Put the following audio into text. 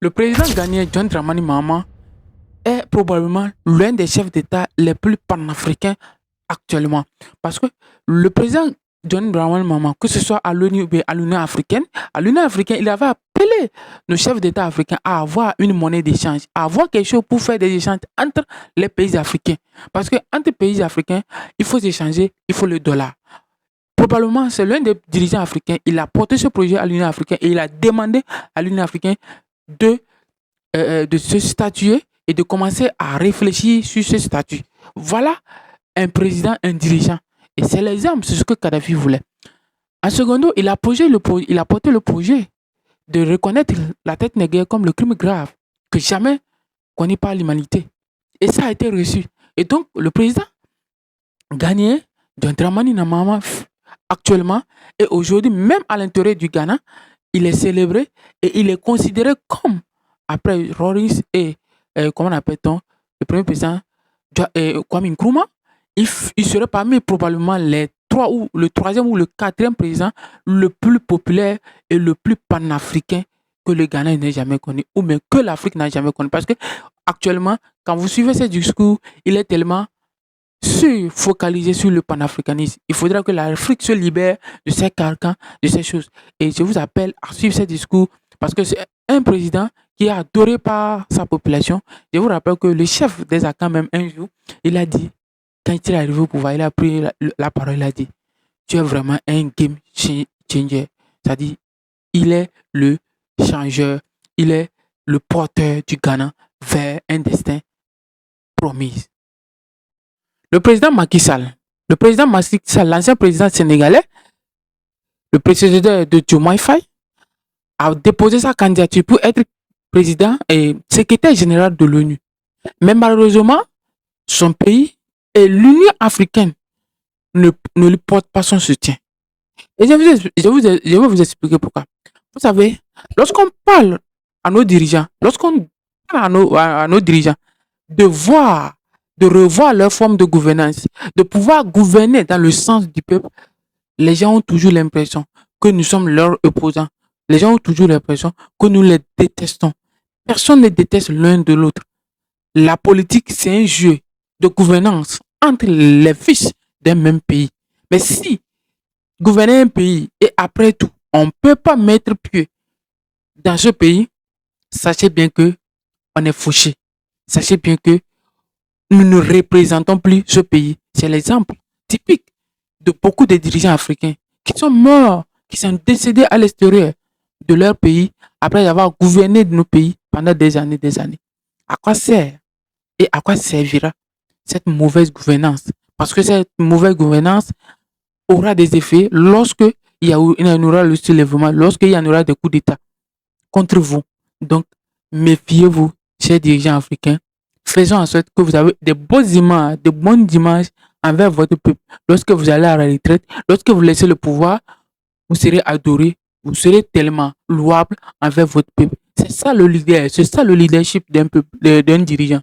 Le président ghanéen John Dramani Mahama est probablement l'un des chefs d'État les plus panafricains actuellement. Parce que le président John Dramani Mahama, que ce soit à l'ONU ou à l'Union africaine, il avait appelé nos chefs d'État africains à avoir une monnaie d'échange, à avoir quelque chose pour faire des échanges entre les pays africains. Parce que entre pays africains, il faut s'échanger, il faut le dollar. Probablement, c'est l'un des dirigeants africains. Il a porté ce projet à l'Union africaine et il a demandé à l'Union africaine de de se statuer et de commencer à réfléchir sur ce statut. Voilà un président, un dirigeant. Et c'est l'exemple, c'est ce que Kadhafi voulait. En secondo, il a porté le projet de reconnaître la traite négrière comme le crime grave que jamais connu par l'humanité. Et ça a été reçu. Et donc, le président ghanéen, John Dramani Mahama, actuellement et aujourd'hui, même à l'intérieur du Ghana, il est célébré et il est considéré comme, après Rawlings et, comment appelle-t-on, le premier président Kwame Nkrumah, il serait parmi probablement les trois ou le troisième ou le quatrième président le plus populaire et le plus panafricain que le Ghana n'ait jamais connu, ou même que l'Afrique n'a jamais connu. Parce que actuellement, quand vous suivez ce discours, il est tellement focalisé sur le panafricanisme. Il faudra que l'Afrique se libère de ces carcans, de ces choses. Et je vous appelle à suivre ce discours parce que c'est un président qui est adoré par sa population. Je vous rappelle que le chef des ACAN, même un jour, il a dit, quand il est arrivé au pouvoir, il a pris la parole, il a dit, tu es vraiment un game changer. C'est-à-dire, il est le changeur, il est le porteur du Ghana vers un destin promis. Le président Macky Sall, l'ancien président sénégalais, le précédent de Diomaye Faye, a déposé sa candidature pour être président et secrétaire général de l'ONU. Mais malheureusement, son pays et l'Union africaine ne lui portent pas son soutien. Et je vais vous expliquer pourquoi. Vous savez, lorsqu'on parle à nos dirigeants, lorsqu'on parle à nos dirigeants de revoir leur forme de gouvernance, de pouvoir gouverner dans le sens du peuple, les gens ont toujours l'impression que nous sommes leurs opposants. Les gens ont toujours l'impression que nous les détestons. Personne ne déteste l'un de l'autre. La politique, c'est un jeu de gouvernance entre les fils d'un même pays. Mais si gouverner un pays et après tout, on ne peut pas mettre pied dans ce pays, sachez bien que on est fauché. Sachez bien que nous ne représentons plus ce pays. C'est l'exemple typique de beaucoup de dirigeants africains qui sont morts, qui sont décédés à l'extérieur de leur pays après avoir gouverné de nos pays pendant des années, des années. À quoi sert et à quoi servira cette mauvaise gouvernance? Parce que cette mauvaise gouvernance aura des effets lorsque il y en aura le soulèvement, lorsqu'il y en aura des coups d'État contre vous. Donc, méfiez-vous, chers dirigeants africains. Faisons en sorte que vous avez des bonnes images envers votre peuple. Lorsque vous allez à la retraite, lorsque vous laissez le pouvoir, vous serez adoré, vous serez tellement louable envers votre peuple. C'est ça le leader, c'est ça le leadership d'un peuple, d'un dirigeant.